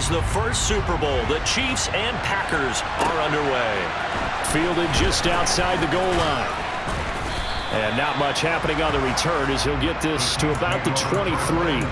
as the first Super Bowl. The Chiefs and Packers are underway. Fielded just outside the goal line. And not much happening on the return as he'll get this to about the 23.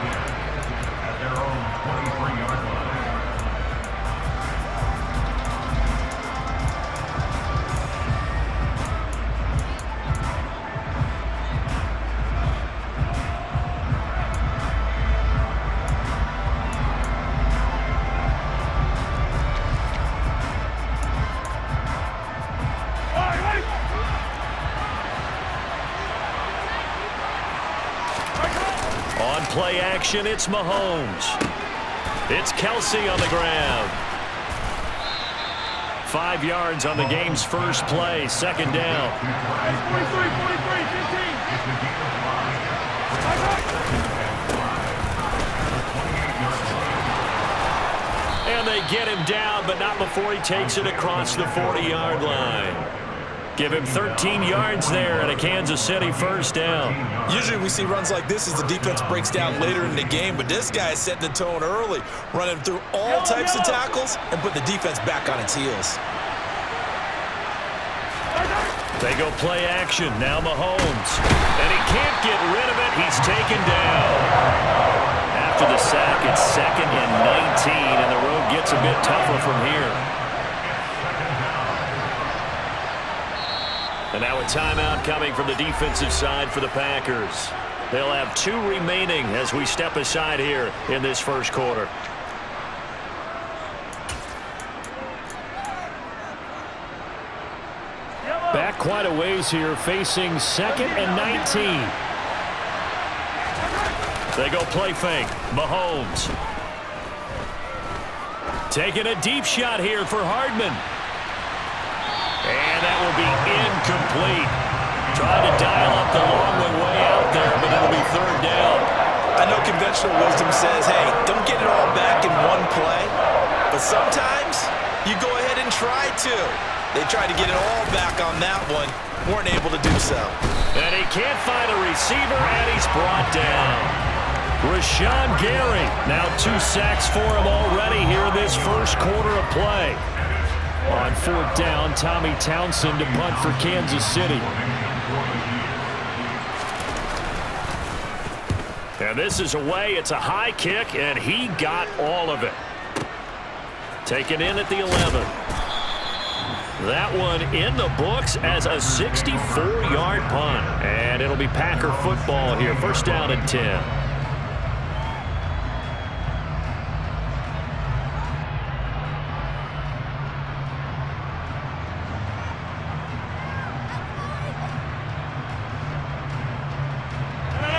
On play action, it's Mahomes. It's Kelsey on the ground. 5 yards on the game's first play, second down. And they get him down, but not before he takes it across the 40-yard line. Give him 13 yards there and a Kansas City first down. Usually we see runs like this as the defense breaks down later in the game, but this guy is setting the tone early, running through all types of tackles and put the defense back on its heels. They go play action. Now Mahomes. And he can't get rid of it. He's taken down. After the sack, it's 2nd and 19, and the road gets a bit tougher from here. And now a timeout coming from the defensive side for the Packers. They'll have 2 remaining as we step aside here in this first quarter. Back quite a ways here, facing 2nd and 19. They go play fake. Mahomes. Taking a deep shot here for Hardman. And that will be incomplete. Trying to dial up the long one way out there, but it'll be 3rd down. I know conventional wisdom says, hey, don't get it all back in one play. But sometimes you go ahead and try to. They tried to get it all back on that one. Weren't able to do so. And he can't find a receiver, and he's brought down. Rashawn Gary. Now 2 sacks for him already here in this first quarter of play. On 4th down, Tommy Townsend to punt for Kansas City. And this is away. It's a high kick, and he got all of it. Taken in at the 11. That one in the books as a 64-yard punt. And it'll be Packer football here. First down and 10.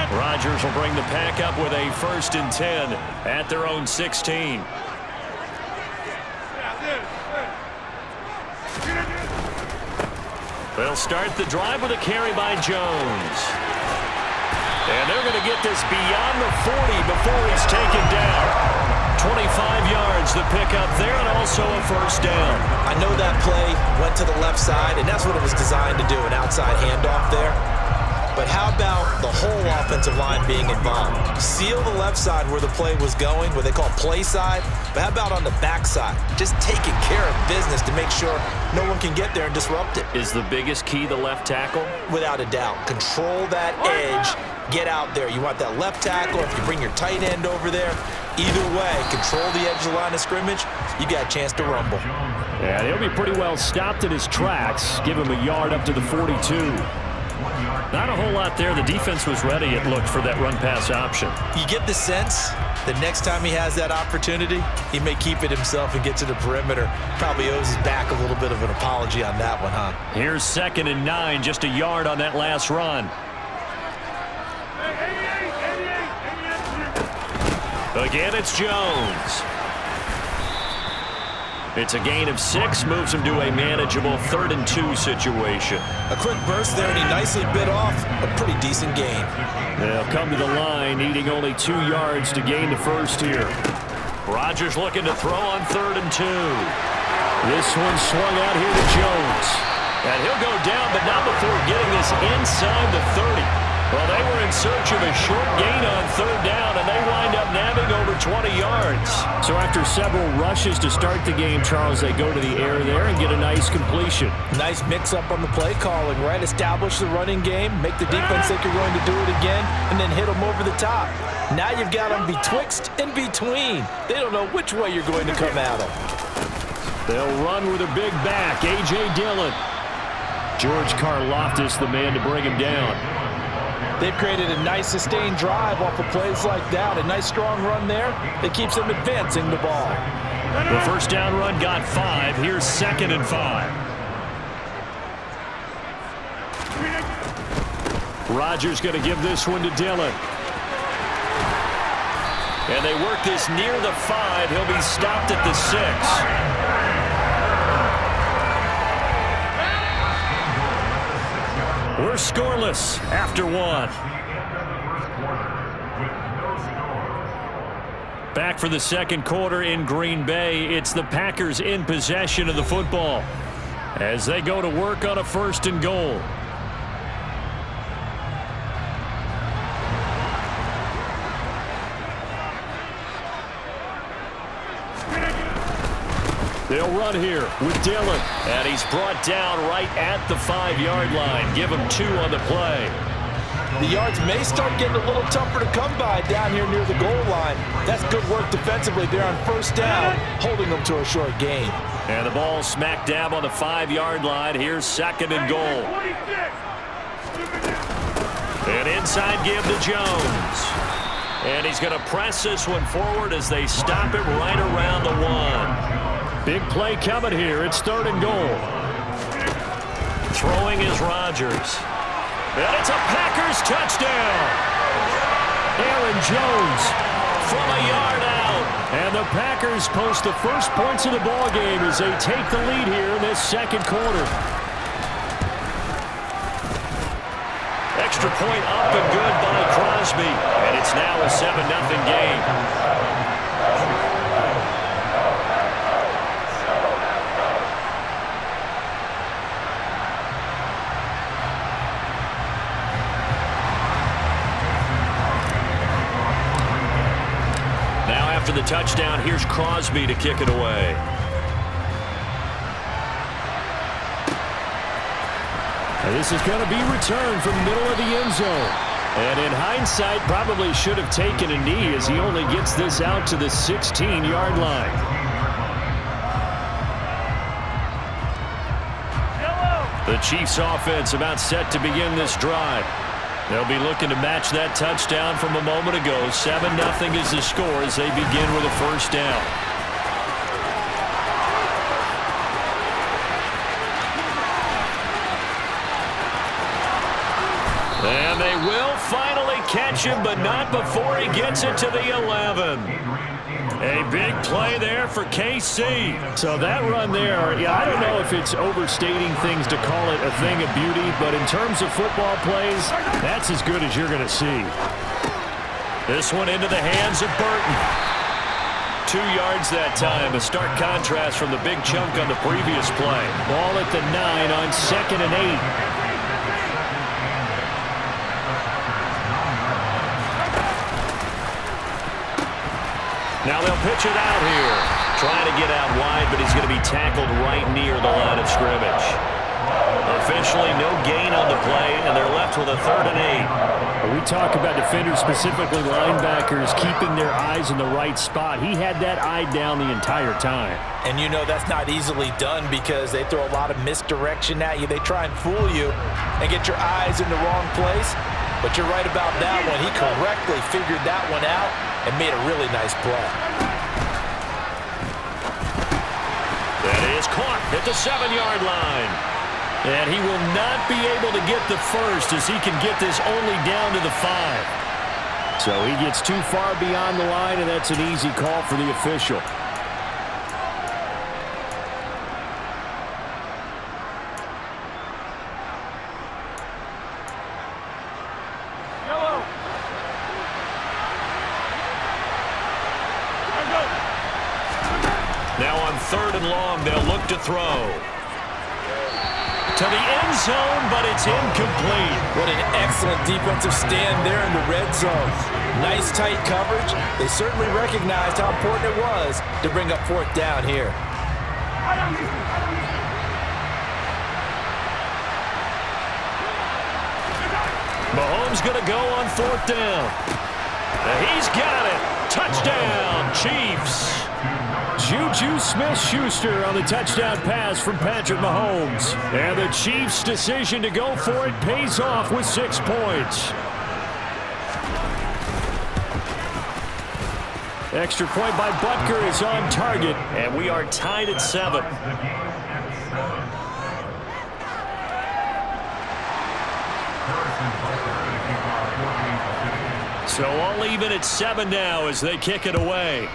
Rodgers will bring the Pack up with a 1st and 10 at their own 16. They'll start the drive with a carry by Jones. And they're going to get this beyond the 40 before he's taken down. 25 yards the pickup there, and also a first down. I know that play went to the left side, and that's what it was designed to do, an outside handoff there. But how about the whole offensive line being involved? Seal the left side where the play was going, what they call play side. But how about on the back side? Just taking care of business to make sure no one can get there and disrupt it. Is the biggest key the left tackle? Without a doubt. Control that edge. Get out there. You want that left tackle. If you bring your tight end over there, either way, control the edge of the line of scrimmage, you got a chance to rumble. Yeah, he'll be pretty well stopped in his tracks. Give him a yard up to the 42. Not a whole lot there. The defense was ready, it looked, for that run-pass option. You get the sense the next time he has that opportunity, he may keep it himself and get to the perimeter. Probably owes his back a little bit of an apology on that one, huh? Here's 2nd and 9, just a yard on that last run. Again, it's Jones. It's a gain of 6, moves him to a manageable 3rd and 2 situation. A quick burst there, and he nicely bit off a pretty decent gain. They'll come to the line, needing only 2 yards to gain the first here. Rodgers looking to throw on 3rd and 2. This one swung out here to Jones. And he'll go down, but not before getting this inside the 30. Well, they were in search of a short gain on 3rd down, and they wind up nabbing over 20 yards. So after after several rushes to start the game, Charles, they go to the air there and get a nice completion. Nice mix-up on the play calling, right? Establish the running game, make the defense think you're going to do it again, and then hit them over the top. Now you've got them betwixt and between. They don't know which way you're going to come at them. They'll run with a big back, A.J. Dillon. George Karlaftis, the man to bring him down. They've created a nice sustained drive off of plays like that. A nice strong run there that keeps them advancing the ball. The first down run got 5. Here's 2nd and 5. Rodgers going to give this one to Dillon. And they work this near the 5. He'll be stopped at the 6. We're scoreless after 1. Back for the second quarter in Green Bay. It's the Packers in possession of the football as they go to work on a 1st and goal. They'll run here with Dillon. And he's brought down right at the 5-yard line. Give him 2 on the play. The yards may start getting a little tougher to come by down here near the goal line. That's good work defensively there on 1st down, holding them to a short gain. And the ball smack dab on the 5-yard line. Here's 2nd and goal. An inside give to Jones. And he's going to press this one forward as they stop it right around the 1. Big play coming here. It's 3rd and goal. Throwing is Rodgers. And it's a Packers touchdown. Aaron Jones from a yard out. And the Packers post the first points of the ball game as they take the lead here in this second quarter. Extra point up and good by Crosby. And it's now a 7-0 game. After the touchdown, here's Crosby to kick it away. And this is going to be returned from the middle of the end zone. And in hindsight, probably should have taken a knee as he only gets this out to the 16-yard line. The Chiefs offense about set to begin this drive. They'll be looking to match that touchdown from a moment ago. 7-0 is the score as they begin with a 1st down. And they will finally catch him, but not before he gets it to the 11. A big play there for KC. So that run there, I don't know if it's overstating things to call it a thing of beauty, but in terms of football plays, that's as good as you're going to see. This one into the hands of Burton. 2 yards that time, a stark contrast from the big chunk on the previous play. Ball at the 9 on 2nd and 8. Now they'll pitch it out here. Trying to get out wide, but he's going to be tackled right near the line of scrimmage. Officially, no gain on the play, and they're left with a 3rd and 8. We talk about defenders, specifically linebackers, keeping their eyes in the right spot. He had that eye down the entire time. And you know that's not easily done because they throw a lot of misdirection at you. They try and fool you and get your eyes in the wrong place. But you're right about that one. He correctly figured that one out and made a really nice play. That is caught at the 7-yard line. And he will not be able to get the first as he can get this only down to the 5. So he gets too far beyond the line, and that's an easy call for the official. Now on 3rd and long, they'll look to throw. to the end zone, but it's incomplete. What an excellent defensive stand there in the red zone. Nice tight coverage. They certainly recognized how important it was to bring up fourth down here. Mahomes going to go on fourth down. He's got it. Touchdown, Chiefs. Juju Smith-Schuster on the touchdown pass from Patrick Mahomes. And the Chiefs' decision to go for it pays off with 6 points. Extra point by Butker is on target. And we are tied at 7. So all even at 7 now as they kick it away.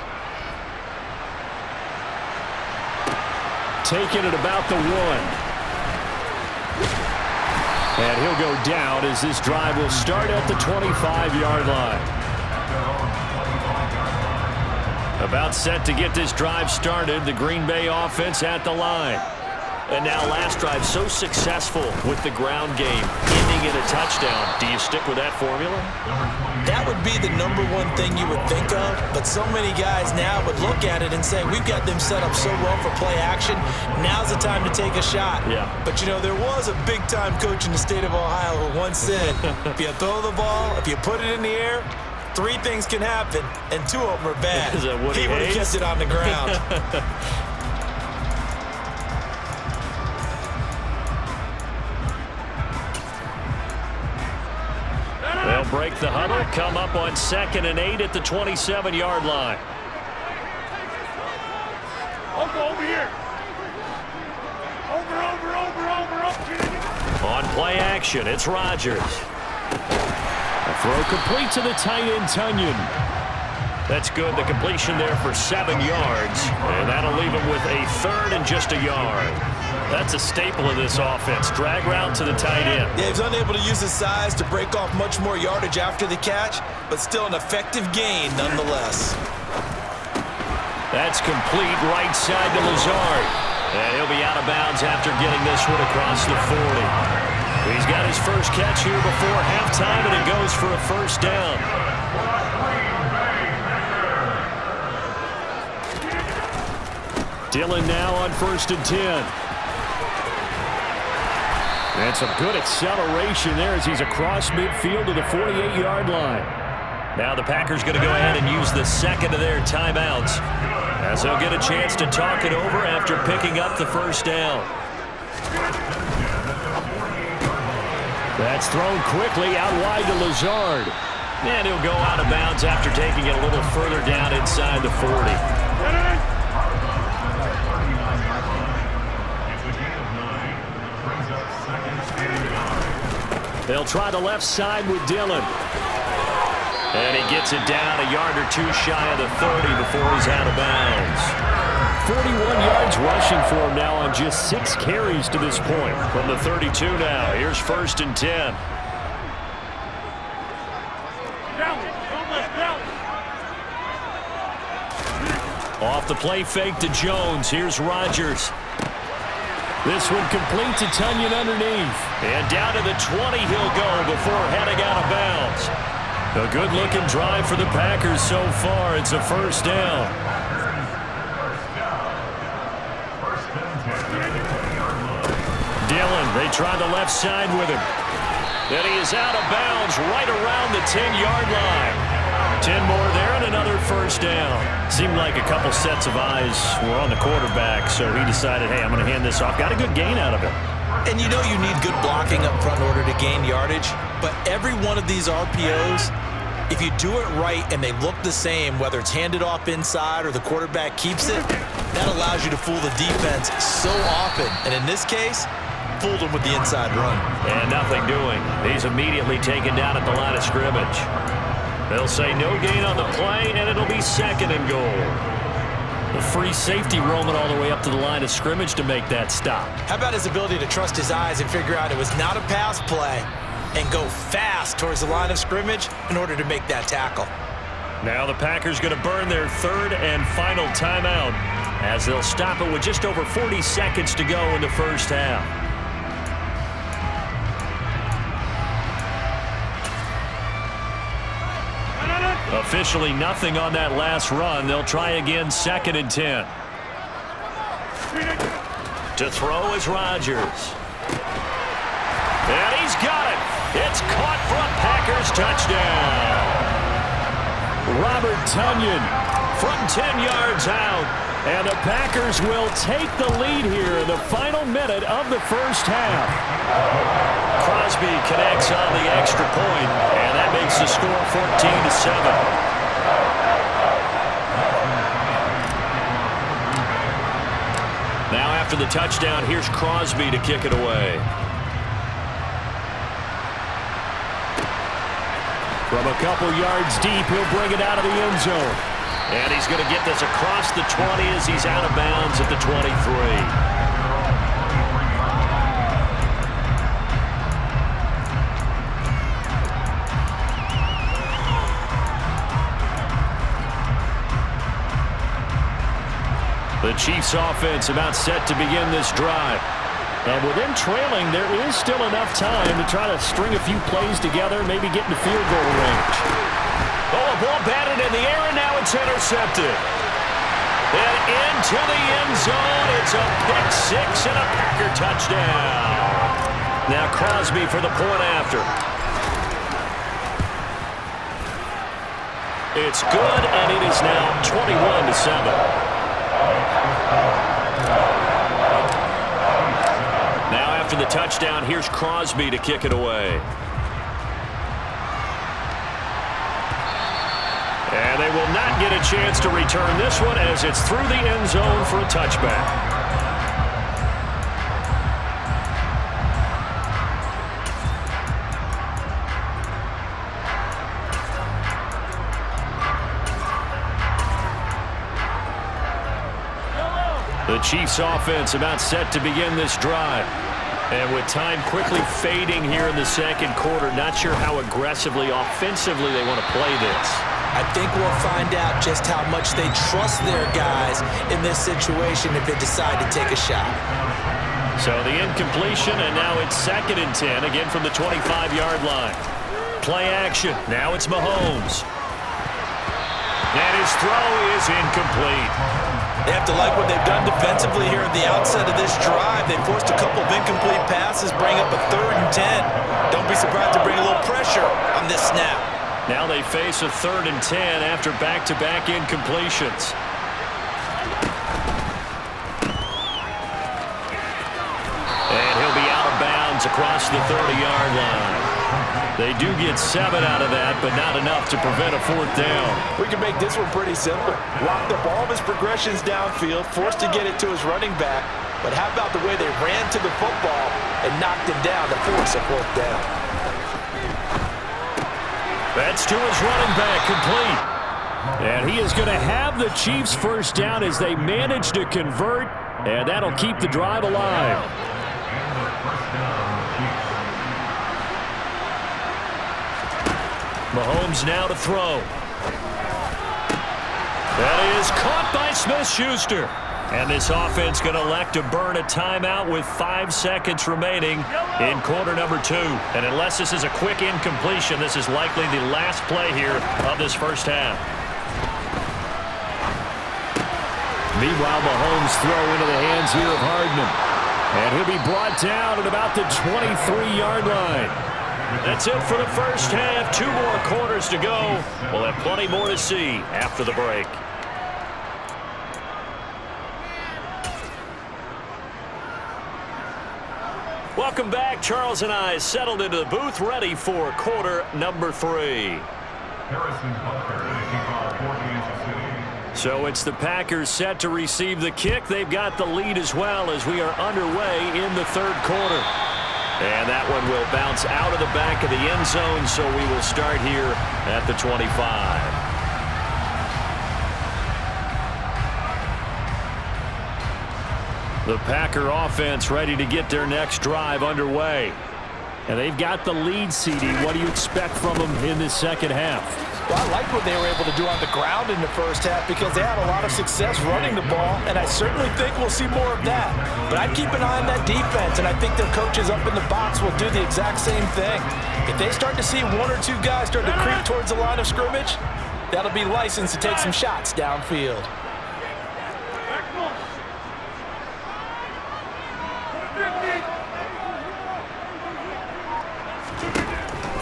Taking it about the 1. And he'll go down as this drive will start at the 25-yard line. About set to get this drive started. The Green Bay offense at the line. And now last drive so successful with the ground game, ending in a touchdown. Do you stick with that formula? That would be the number one thing you would think of, but so many guys now would look at it and say, we've got them set up so well for play action, now's the time to take a shot. Yeah. But, you know, there was a big-time coach in the state of Ohio who once said, if you throw the ball, if you put it in the air, 3 things can happen, and 2 of them are bad. Is that Woody He would have Hayes? kept it on the ground. They'll break the huddle, come up on 2nd and 8 at the 27-yard line. Over here. Over. On play action, it's Rodgers. A throw complete to the tight end, Tunyon. That's good. The completion there for 7 yards. And that'll leave him with a 3rd and just a yard. That's a staple of this offense. Drag route to the tight end. Yeah, he's unable to use his size to break off much more yardage after the catch, but still an effective gain nonetheless. That's complete right side to Lazard. And he'll be out of bounds after getting this one across the 40. He's got his first catch here before halftime, and it goes for a first down. Dillon now on 1st and 10. And some good acceleration there as he's across midfield to the 48-yard line. Now the Packers going to go ahead and use the 2nd of their timeouts, as they'll get a chance to talk it over after picking up the first down. That's thrown quickly out wide to Lazard. And he'll go out of bounds after taking it a little further down inside the 40. They'll try the left side with Dillon. And he gets it down a yard or 2 shy of the 30 before he's out of bounds. 41 yards rushing for him now on just 6 carries to this point. From the 32 now, here's 1st and 10. Off the play fake to Jones. Here's Rodgers. This one complete to Tunyon underneath. And down to the 20 he'll go before heading out of bounds. A good-looking drive for the Packers so far. It's a first down. Dillon, they try the left side with him. And he is out of bounds right around the 10-yard line. 10 more there and another first down. Seemed like a couple sets of eyes were on the quarterback, so he decided, hey, I'm going to hand this off. Got a good gain out of it. And you know you need good blocking up front in order to gain yardage, but every one of these RPOs, if you do it right and they look the same, whether it's handed off inside or the quarterback keeps it, that allows you to fool the defense so often. And in this case, fooled him with the inside run. And nothing doing. He's immediately taken down at the line of scrimmage. They'll say no gain on the play, and it'll be 2nd and goal. The free safety roaming all the way up to the line of scrimmage to make that stop. How about his ability to trust his eyes and figure out it was not a pass play and go fast towards the line of scrimmage in order to make that tackle. Now the Packers going to burn their 3rd and final timeout as they'll stop it with just over 40 seconds to go in the first half. Officially nothing on that last run. They'll try again, 2nd and 10. To throw is Rodgers. And he's got it. It's caught for a Packers touchdown. Robert Tonyan from 10 yards out. And the Packers will take the lead here in the final minute of the first half. Crosby connects on the extra point, and that makes the score 14-7. Now after the touchdown, here's Crosby to kick it away. From a couple yards deep, he'll bring it out of the end zone. And he's going to get this across the 20 as he's out of bounds at the 23. The Chiefs offense about set to begin this drive. And with them trailing, there is still enough time to try to string a few plays together, maybe get into field goal range. Oh, a ball batted in the air, and now it's intercepted. And into the end zone. It's a pick six and a Packer touchdown. Now Crosby for the point after. It's good, and it is now 21-7. Now after the touchdown, here's Crosby to kick it away. And they will not get a chance to return this one as it's through the end zone for a touchback. The Chiefs offense about set to begin this drive. And with time quickly fading here in the second quarter, not sure how aggressively, offensively they want to play this. I think we'll find out just how much they trust their guys in this situation if they decide to take a shot. So the incompletion, and now it's 2nd and 10, again from the 25-yard line. Play action. Now it's Mahomes. And his throw is incomplete. They have to like what they've done defensively here at the outset of this drive. They forced a couple of incomplete passes, bring up a 3rd and 10. Don't be surprised to bring a little pressure on this snap. Now they face a 3rd and 10 after back-to-back incompletions. And he'll be out of bounds across the 30-yard line. They do get 7 out of that, but not enough to prevent a 4th down. We can make this one pretty simple. Locked up all of his progressions downfield, forced to get it to his running back. But how about the way they ran to the football and knocked him down to force a 4th down? That's to his running back, complete. And he is going to have the Chiefs first down as they manage to convert, and that'll keep the drive alive. Mahomes now to throw. That is caught by Smith-Schuster. And this offense going to elect to burn a timeout with 5 seconds remaining in quarter number 2. And unless this is a quick incompletion, this is likely the last play here of this first half. Meanwhile, Mahomes throw into the hands here of Hardman. And he'll be brought down at about the 23-yard line. That's it for the first half. 2 more quarters to go. We'll have plenty more to see after the break. Welcome back. Charles and I settled into the booth, ready for quarter number 3. So it's the Packers set to receive the kick. They've got the lead as well as we are underway in the 3rd quarter. And that one will bounce out of the back of the end zone, so we will start here at the 25. The Packer offense ready to get their next drive underway. And they've got the lead, CD. What do you expect from them in this second half? Well, I like what they were able to do on the ground in the first half because they had a lot of success running the ball, and I certainly think we'll see more of that. But I'd keep an eye on that defense, and I think their coaches up in the box will do the exact same thing. If they start to see 1 or 2 guys start to creep towards the line of scrimmage, That'll be licensed to take some shots downfield.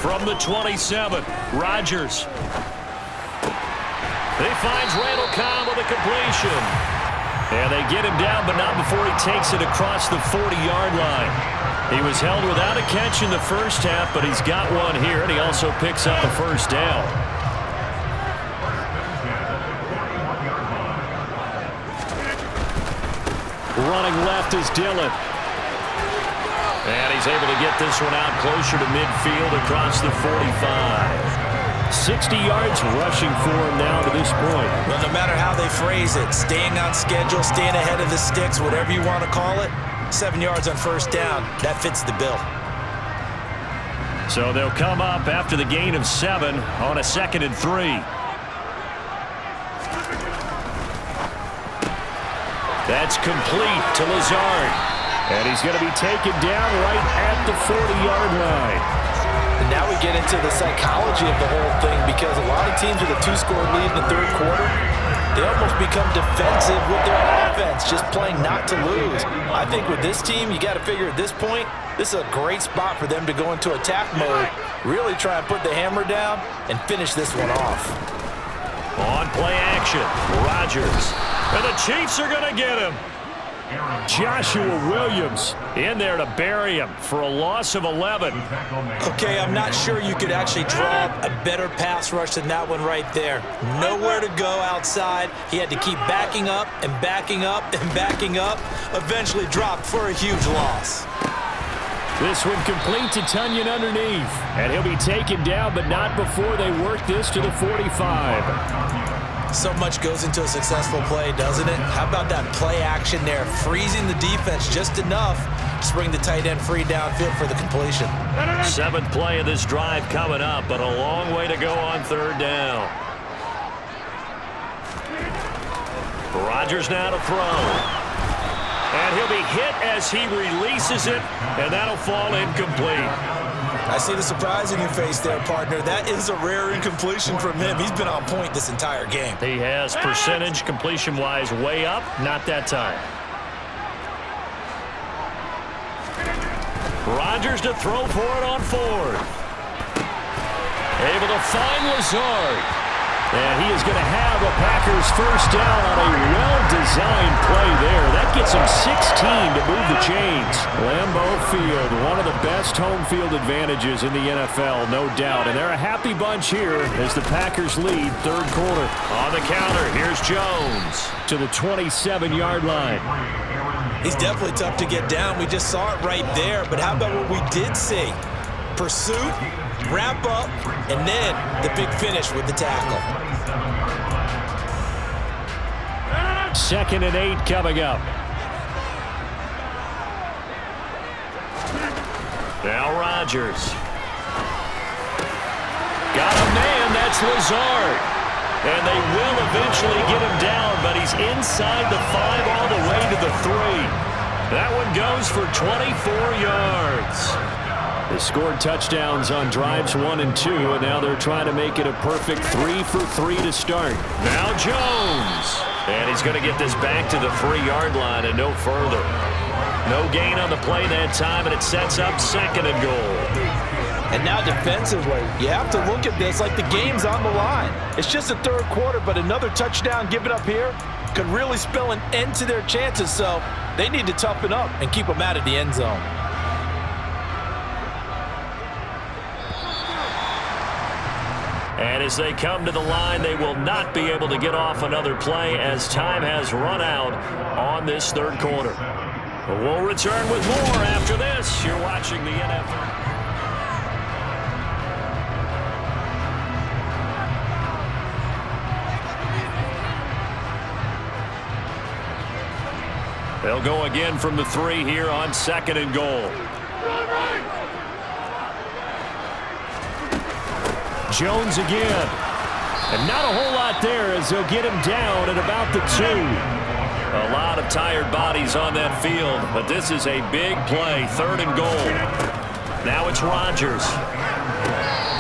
From the 27, Rodgers. He finds Randall Cobb with a completion. And they get him down, but not before he takes it across the 40-yard line. He was held without a catch in the first half, but he's got one here, and he also picks up a first down. Running left is Dillon. And he's able to get this one out closer to midfield across the 45. 60 yards rushing for him now to this point. Well, no matter how they phrase it, staying on schedule, staying ahead of the sticks, whatever you want to call it, 7 yards on first down, that fits the bill. So they'll come up after the gain of 7 on a 2nd and 3. That's complete to Lazard. And he's going to be taken down right at the 40-yard line. And now we get into the psychology of the whole thing, because a lot of teams with a 2-score lead in the third quarter, they almost become defensive with their offense, just playing not to lose. I think with this team, you got to figure at this point, this is a great spot for them to go into attack mode, really try and put the hammer down and finish this one off. On play action, Rodgers. And the Chiefs are going to get him. Joshua Williams in there to bury him for a loss of 11. Okay, I'm not sure you could actually draw a better pass rush than that one right there. Nowhere to go outside. He had to keep backing up and backing up and backing up. Eventually dropped for a huge loss. This one complete to Tunyon underneath. And he'll be taken down, but not before they work this to the 45. So much goes into a successful play, doesn't it? How about that play action there, freezing the defense just enough to bring the tight end free downfield for the completion. 7th play of this drive coming up, but a long way to go on third down. Rodgers now to throw. And he'll be hit as he releases it, and that'll fall incomplete. I see the surprise in your face there, partner. That is a rare incompletion from him. He's been on point this entire game. He has percentage completion-wise way up. Not that time. Rodgers to throw for it on 4th. Able to find Lazard. And he is going to have a Packers first down on a well-designed play there. That gets him 16 to move the chains. Lambeau Field, one of the best home field advantages in the NFL, no doubt. And they're a happy bunch here as the Packers lead third quarter. On the counter, here's Jones. To the 27-yard line. He's definitely tough to get down. We just saw it right there. But how about what we did see? Pursuit, wrap up, and then the big finish with the tackle. 2nd and 8 coming up. Now Rodgers. Got a man, that's Lazard. And they will eventually get him down, but he's inside the 5 all the way to the 3. That one goes for 24 yards. They scored touchdowns on drives 1 and 2, and now they're trying to make it a perfect 3 for 3 to start. Now Jones. And he's going to get this back to the 3-yard line and no further. No gain on the play that time, and it sets up 2nd and goal. And now defensively, you have to look at this like the game's on the line. It's just the third quarter, but another touchdown given up here could really spell an end to their chances, so they need to toughen up and keep them out of the end zone. And as they come to the line, they will not be able to get off another play as time has run out on this third quarter. We'll return with more after this. You're watching the NFL. They'll go again from the 3 here on 2nd and goal. Jones again. And not a whole lot there as they'll get him down at about the 2. A lot of tired bodies on that field, but this is a big play, 3rd and goal. Now it's Rodgers.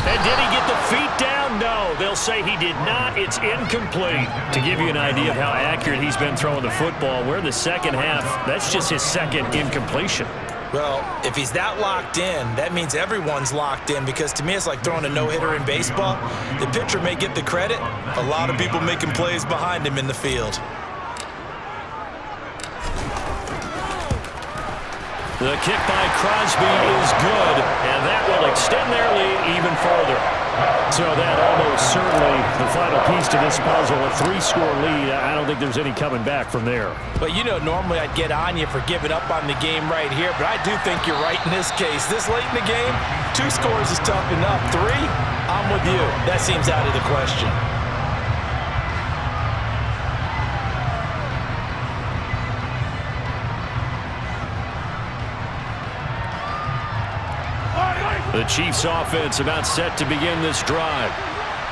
And did he get the feet down? No, they'll say he did not. It's incomplete. To give you an idea of how accurate he's been throwing the football, we're in the second half. That's just his second incompletion. Well, if he's that locked in, that means everyone's locked in, because to me it's like throwing a no-hitter in baseball. The pitcher may get the credit. A lot of people making plays behind him in the field. The kick by Crosby is good, and that will extend their lead even further. So that almost certainly the final piece to this puzzle, a 3-score lead. I don't think there's any coming back from there. But you know, normally I'd get on you for giving up on the game right here, but I do think you're right in this case. This late in the game, 2 scores is tough enough. 3, I'm with you. That seems out of the question. The Chiefs offense about set to begin this drive.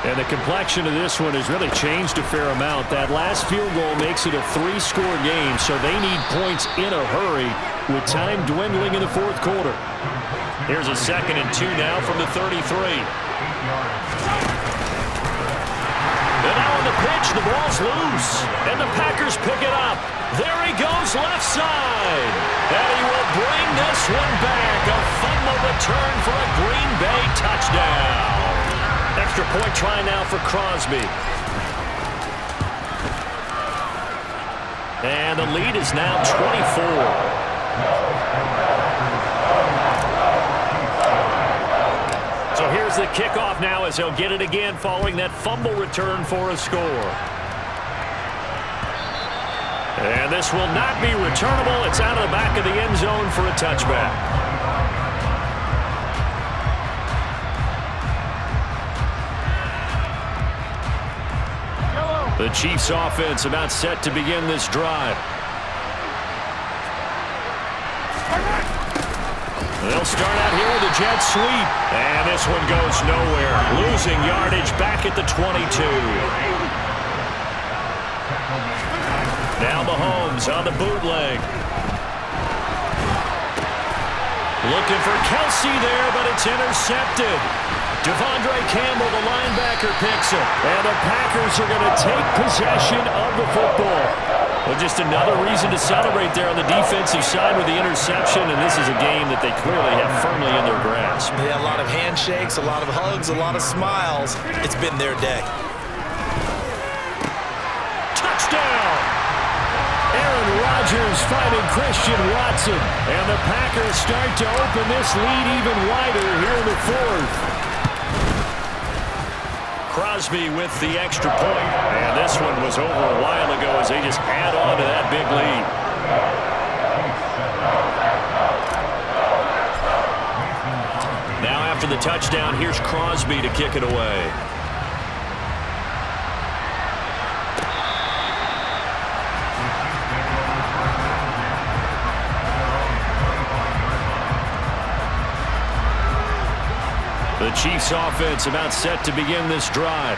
And the complexion of this one has really changed a fair amount. That last field goal makes it a 3-score game, so they need points in a hurry with time dwindling in the fourth quarter. Here's a 2nd and 2 now from the 33. And now on the pitch, the ball's loose. And the Packers pick it up. There he goes, left side. And he will bring this one back. A fumble return for a Green Bay touchdown. Extra point try now for Crosby. And the lead is now 24. So here's the kickoff now as he'll get it again following that fumble return for a score. And this will not be returnable. It's out of the back of the end zone for a touchback. The Chiefs offense about set to begin this drive. They'll start out here with a jet sweep. And this one goes nowhere. Losing yardage back at the 22. Now Mahomes on the bootleg. Looking for Kelsey there, but it's intercepted. Devondre Campbell, the linebacker, picks it. And the Packers are going to take possession of the football. Well, just another reason to celebrate there on the defensive side with the interception, and this is a game that they clearly have firmly in their grasp. Yeah, a lot of handshakes, a lot of hugs, a lot of smiles. It's been their day. Touchdown! Aaron Rodgers finding Christian Watson, and the Packers start to open this lead even wider here in the fourth. Crosby with the extra point, and this one was over a while ago as they just add on to that big lead. Now after the touchdown, here's Crosby to kick it away. The Chiefs offense about set to begin this drive.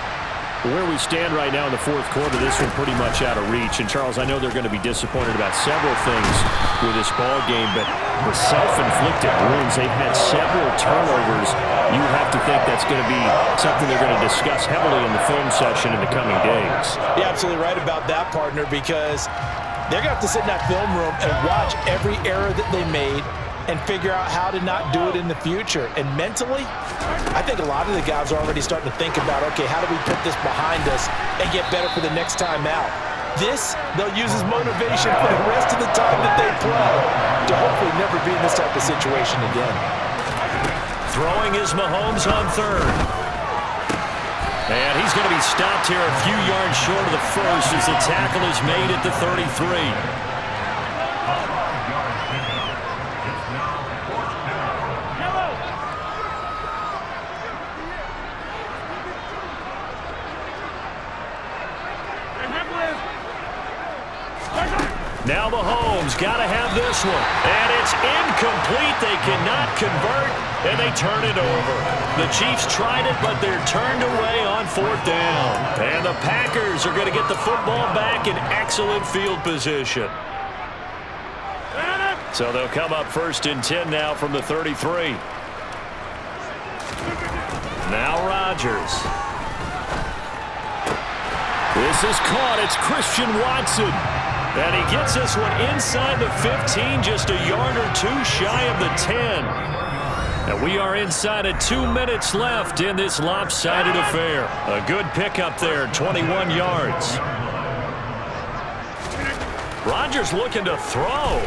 Where we stand right now in the fourth quarter, this one pretty much out of reach. And, Charles, I know they're going to be disappointed about several things with this ball game, but the self-inflicted wounds, they've had several turnovers. You have to think that's going to be something they're going to discuss heavily in the film session in the coming days. You're absolutely right about that, partner, because they're going to have to sit in that film room and watch every error that they made and figure out how to not do it in the future. And mentally, I think a lot of the guys are already starting to think about, okay, how do we put this behind us and get better for the next time out? This, they'll use as motivation for the rest of the time that they play to hopefully never be in this type of situation again. Throwing is Mahomes on third. And he's going to be stopped here a few yards short of the first as the tackle is made at the 33. Now Mahomes got to have this one. And it's incomplete. They cannot convert, and they turn it over. The Chiefs tried it, but they're turned away on fourth down. And the Packers are going to get the football back in excellent field position. So they'll come up 1st and 10 now from the 33. Now Rodgers. This is caught. It's Christian Watson. And he gets this one inside the 15, just a yard or two shy of the 10. And we are inside of 2 minutes left in this lopsided affair. A good pickup there, 21 yards. Rodgers looking to throw.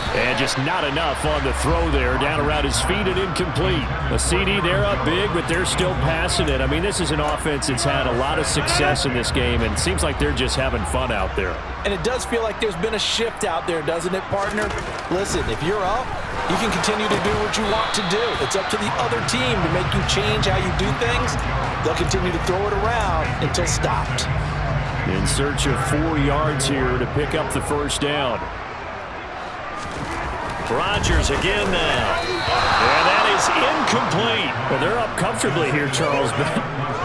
And just not enough on the throw there. Down around his feet and incomplete. A CD, they're up big, but they're still passing it. I mean, this is an offense that's had a lot of success in this game, and it seems like they're just having fun out there. And it does feel like there's been a shift out there, doesn't it, partner? Listen, if you're up, you can continue to do what you want to do. It's up to the other team to make you change how you do things. They'll continue to throw it around until stopped. In search of 4 yards here to pick up the first down. Rodgers again now. And that is incomplete. Well, they're up comfortably here, Charles, but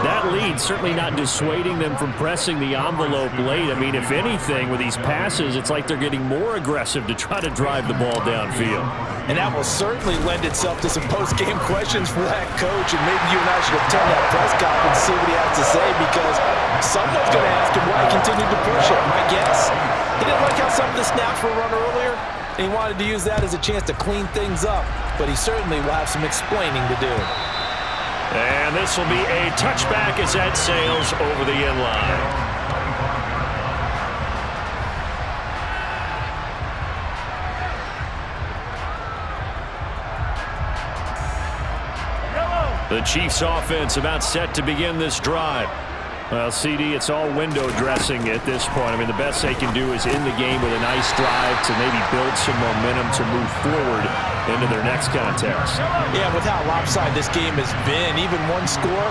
that lead certainly not dissuading them from pressing the envelope late. I mean, if anything, with these passes, it's like they're getting more aggressive to try to drive the ball downfield. And that will certainly lend itself to some post-game questions for that coach, and maybe you and I should attend that press conference and see what he has to say, because someone's going to ask him why he continued to push it. My guess, he didn't like how some of the snaps were run earlier, and he wanted to use that as a chance to clean things up, but he certainly will have some explaining to do. And this will be a touchback as that sails over the end line. The Chiefs offense about set to begin this drive. Well, CD, it's all window dressing at this point. I mean, the best they can do is in the game with a nice drive to maybe build some momentum to move forward into their next contest. Yeah, with how lopsided this game has been, even one score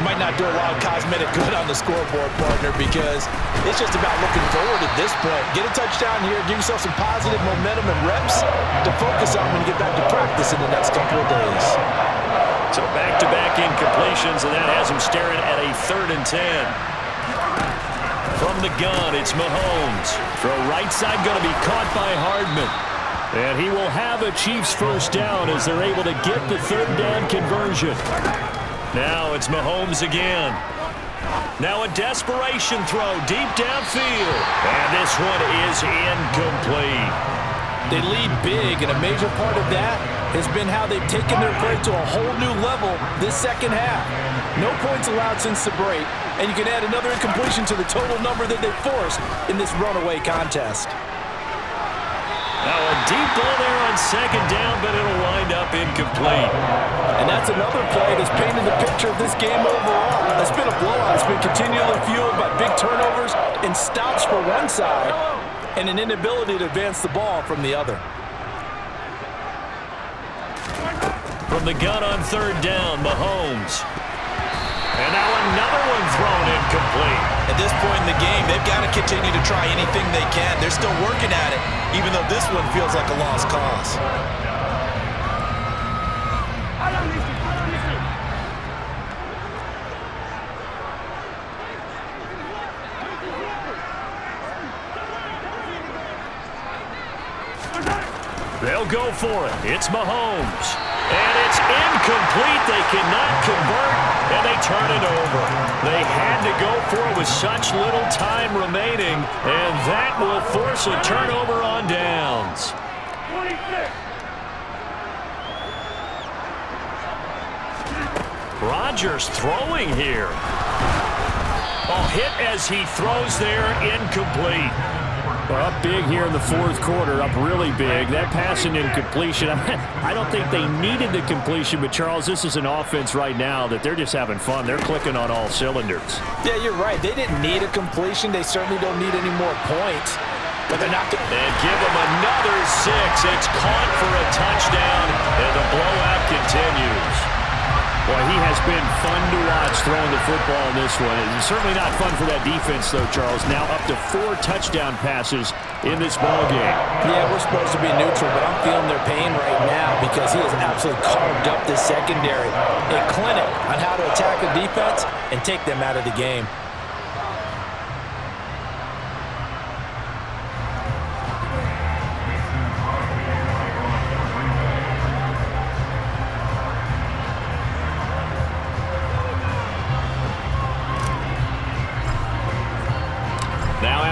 might not do a lot of cosmetic good on the scoreboard, partner, because it's just about looking forward at this point. Get a touchdown here, give yourself some positive momentum and reps to focus on when you get back to practice in the next couple of days. So back-to-back incompletions, and that has him staring at a 3rd and 10. From the gun, it's Mahomes. Throw right side going to be caught by Hardman. And he will have a Chiefs first down as they're able to get the 3rd down conversion. Now it's Mahomes again. Now a desperation throw deep downfield. And this one is incomplete. They lead big, and a major part of that has been how they've taken their play to a whole new level this second half. No points allowed since the break, and you can add another incompletion to the total number that they forced in this runaway contest. Now a deep ball there on 2nd down, but it'll wind up incomplete. And that's another play that's painted the picture of this game overall. It's been a blowout. It's been continually fueled by big turnovers and stops for one side, and an inability to advance the ball from the other. From the gun on 3rd down, Mahomes. And now another one thrown incomplete. At this point in the game, they've got to continue to try anything they can. They're still working at it, even though this one feels like a lost cause. They'll go for it. It's Mahomes. And it's incomplete. They cannot convert, and they turn it over. They had to go for it with such little time remaining, and that will force a turnover on downs. 26. Rodgers throwing here. Oh, hit as he throws there, incomplete. Well, up big here in the 4th quarter, up really big. That pass and incompletion, I don't think they needed the completion, but Charles, this is an offense right now that they're just having fun. They're clicking on all cylinders. Yeah, you're right. They didn't need a completion. They certainly don't need any more points. But they're not going to... And give them another 6. It's caught for a touchdown, and the blowout continues. Boy, he has been fun to watch throwing the football in this one. It's certainly not fun for that defense, though, Charles. Now up to 4 touchdown passes in this ballgame. Yeah, we're supposed to be neutral, but I'm feeling their pain right now because he has absolutely carved up this secondary. A clinic on how to attack a defense and take them out of the game.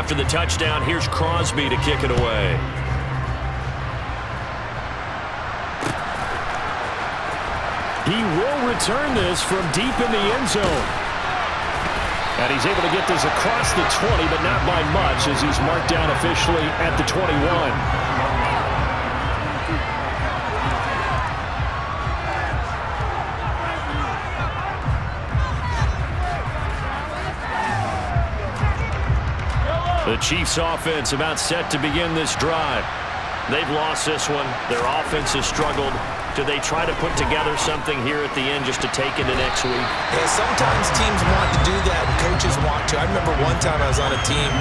after the touchdown, here's Crosby to kick it away. He will return this from deep in the end zone. And he's able to get this across the 20, but not by much, as he's marked down officially at the 21. The Chiefs' offense about set to begin this drive. They've lost this one. Their offense has struggled. Do they try to put together something here at the end just to take into next week? Yeah, sometimes teams want to do that and coaches want to. I remember one time I was on a team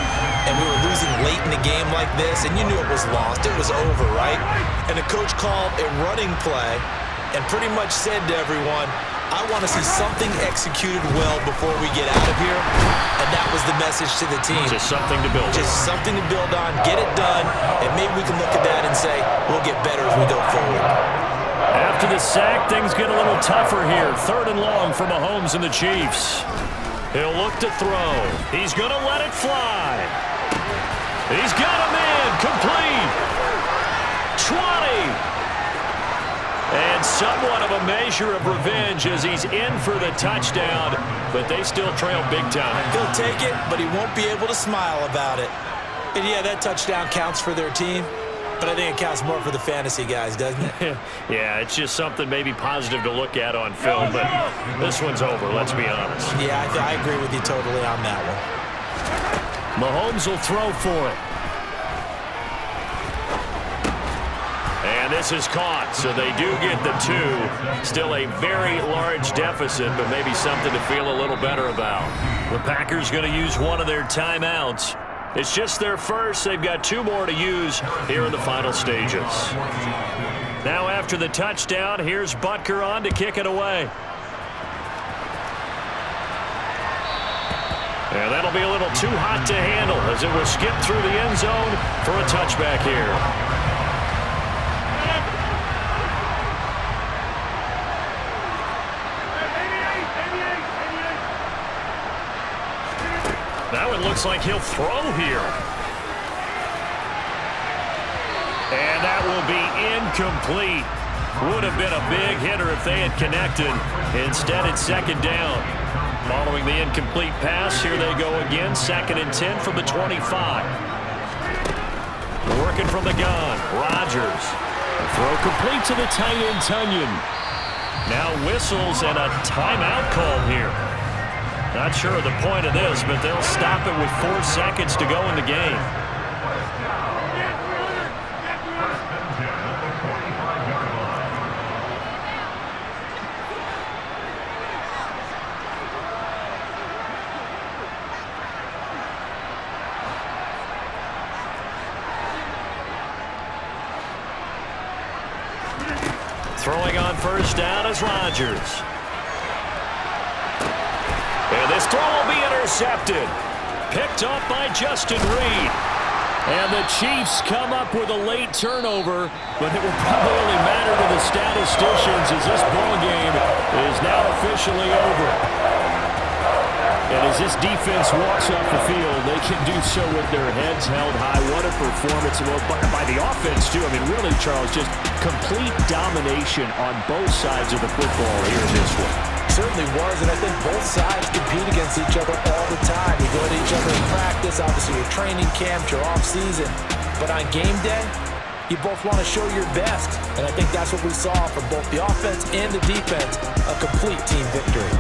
and we were losing late in the game like this, and you knew it was lost. It was over, right? And the coach called a running play and pretty much said to everyone, I want to see something executed well before we get out of here. And that was the message to the team. Just something to build on. Just something to build on, get it done, and maybe we can look at that and say, we'll get better as we go forward. After the sack, things get a little tougher here. 3rd and long for Mahomes and the Chiefs. He'll look to throw. He's going to let it fly. He's got him in. Complete. 20. And somewhat of a measure of revenge as he's in for the touchdown, but they still trail big time. He'll take it, but he won't be able to smile about it. And yeah, that touchdown counts for their team. But I think it counts more for the fantasy guys, doesn't it? Yeah, it's just something maybe positive to look at on film, but this one's over, let's be honest. Yeah, I agree with you totally on that one. Mahomes will throw for it. And this is caught, so they do get the 2. Still a very large deficit, but maybe something to feel a little better about. The Packers going to use one of their timeouts. It's just their first. They've got 2 more to use here in the final stages. Now after the touchdown, here's Butker on to kick it away. And that'll be a little too hot to handle as it will skip through the end zone for a touchback here. That one looks like he'll throw here. And that will be incomplete. Would have been a big hitter if they had connected. Instead, it's 2nd down. Following the incomplete pass, here they go again. 2nd and 10 from the 25. Working from the gun, Rodgers. The throw complete to the tight end, Tunyon. Now whistles and a timeout call here. Not sure of the point of this, but they'll stop it with 4 seconds to go in the game. Throwing on 1st down is Rodgers. And this throw will be intercepted. Picked up by Justin Reed. And the Chiefs come up with a late turnover, but it will probably only matter to the statisticians as this ball game is now officially over. And as this defense walks off the field, they can do so with their heads held high. What a performance by the offense, too. I mean, really, Charles, just complete domination on both sides of the football here in this one. Certainly was, and I think both sides compete against each other all the time. You go at each other in practice, obviously your training camp, your off-season. But on game day, you both want to show your best. And I think that's what we saw from both the offense and the defense, a complete team victory.